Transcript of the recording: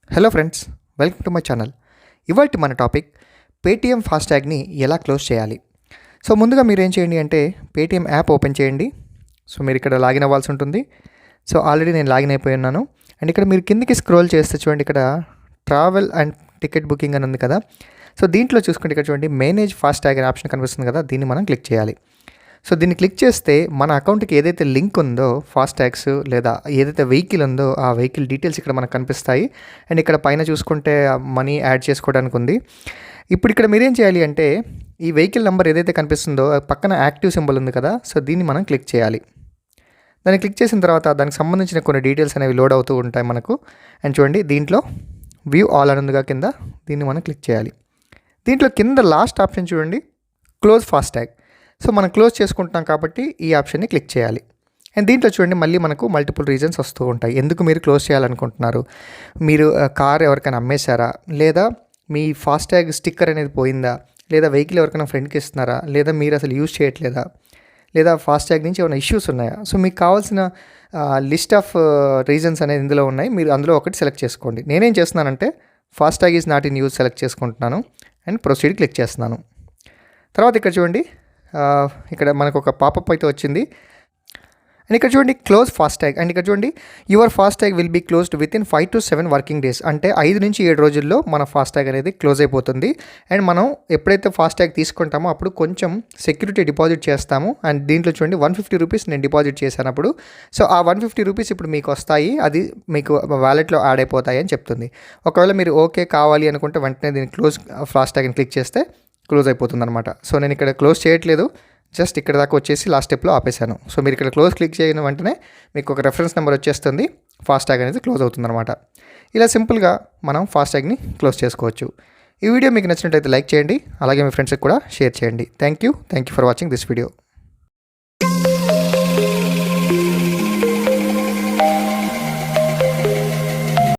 Hello friends, welcome to my channel. ఇవాల్టి మన topic Paytm ఫాస్టాగ్ని ఎలా క్లోజ్ చేయాలి. సో ముందుగా మీరు ఏం చేయండి అంటే పేటీఎం యాప్ ఓపెన్ చేయండి. సో మీరు ఇక్కడ లాగిన్ అవ్వాల్సి ఉంటుంది. సో ఆల్రెడీ నేను లాగిన్ అయిపోయి ఉన్నాను. అండ్ ఇక్కడ మీరు కిందికి స్క్రోల్ చేస్తే చూడండి, ఇక్కడ ట్రావెల్ అండ్ టికెట్ బుకింగ్ అని ఉంది కదా. సో దీంట్లో చూసుకుంటే ఇక్కడ చూడండి మేనేజ్ ఫాస్టాగ్ అనే ఆప్షన్ కనిపిస్తుంది కదా, దీన్ని మనం క్లిక్ చేయాలి. సో దీన్ని క్లిక్ చేస్తే మన అకౌంట్కి ఏదైతే లింక్ ఉందో ఫాస్టాగ్స్ లేదా ఏదైతే వెహికల్ ఉందో ఆ వెహికల్ డీటెయిల్స్ ఇక్కడ మనకు కనిపిస్తాయి. అండ్ ఇక్కడ పైన చూసుకుంటే మనీ యాడ్ చేసుకోవడానికి ఉంది. ఇప్పుడు ఇక్కడ మీరేం చేయాలి అంటే ఈ వెహికల్ నెంబర్ ఏదైతే కనిపిస్తుందో పక్కన యాక్టివ్ సింబల్ ఉంది కదా, సో దీన్ని మనం క్లిక్ చేయాలి. దాన్ని క్లిక్ చేసిన తర్వాత దానికి సంబంధించిన కొన్ని డీటెయిల్స్ అనేవి లోడ్ అవుతూ ఉంటాయి మనకు. అండ్ చూడండి దీంట్లో వ్యూ ఆల్ అని ఉందిగా కింద, దీన్ని మనం క్లిక్ చేయాలి. దీంట్లో కింద లాస్ట్ ఆప్షన్ చూడండి, క్లోజ్ ఫాస్టాగ్. సో మనం క్లోజ్ చేసుకుంటున్నాం కాబట్టి ఈ ఆప్షన్ని క్లిక్ చేయాలి. అండ్ దీంట్లో చూడండి మళ్ళీ మనకు మల్టిపుల్ రీజన్స్ వస్తూ ఉంటాయి ఎందుకు మీరు క్లోజ్ చేయాలనుకుంటున్నారు. మీరు కార్ ఎవరికైనా అమ్మేశారా, లేదా మీ ఫాస్టాగ్ స్టిక్కర్ అనేది పోయిందా, లేదా వెహికల్ ఎవరికైనా ఫ్రెండ్కి ఇస్తున్నారా, లేదా మీరు అసలు యూజ్ చేయట్లేదా, లేదా ఫాస్టాగ్ నుంచి ఏమైనా ఇష్యూస్ ఉన్నాయా. సో మీకు కావాల్సిన లిస్ట్ ఆఫ్ రీజన్స్ అనేది ఇందులో ఉన్నాయి. మీరు అందులో ఒకటి సెలెక్ట్ చేసుకోండి. నేనేం చేస్తున్నానంటే FASTag is not in use select చేసుకుంటున్నాను అండ్ ప్రొసీడ్ క్లిక్ చేస్తున్నాను. తర్వాత ఇక్కడ చూడండి, ఇక్కడ మనకు ఒక పాపప్ అయితే వచ్చింది. అండ్ ఇక్కడ చూడండి క్లోజ్ ఫాస్టాగ్. అండ్ ఇక్కడ చూడండి your FASTag will be closed within 5 to 7 working days. అంటే 5 నుంచి 7 రోజుల్లో మన ఫాస్టాగ్ అనేది క్లోజ్ అయిపోతుంది. అండ్ మనం ఎప్పుడైతే ఫాస్టాగ్ తీసుకుంటామో అప్పుడు కొంచెం సెక్యూరిటీ డిపాజిట్ చేస్తాము. అండ్ దీంట్లో చూడండి 150 రూపీస్ నేను డిపాజిట్ చేశానప్పుడు. సో ఆ 150 రూపీస్ ఇప్పుడు మీకు వస్తాయి, అది మీకు వ్యాలెట్లో యాడ్ అయిపోతాయి అని చెప్తుంది. ఒకవేళ మీరు ఓకే కావాలి అనుకుంటే వెంటనే దీన్ని క్లోజ్ ఫాస్టాగ్ని క్లిక్ చేస్తే క్లోజ్ అయిపోతుంది అనమాట. సో నేను ఇక్కడ క్లోజ్ చేయట్లేదు, జస్ట్ ఇక్కడ దాకా వచ్చేసి లాస్ట్ స్టెప్లో ఆపేశాను. సో మీరు ఇక్కడ క్లోజ్ క్లిక్ చేయని వెంటనే మీకు ఒక రెఫరెన్స్ నెంబర్ వచ్చేస్తుంది, ఫాస్టాగ్ అనేది క్లోజ్ అవుతుంది అనమాట. ఇలా సింపుల్గా మనం ఫాస్టాగ్ని క్లోజ్ చేసుకోవచ్చు. ఈ వీడియో మీకు నచ్చినట్లయితే లైక్ చేయండి, అలాగే మీ ఫ్రెండ్స్కి కూడా షేర్ చేయండి. Thank you for watching this video.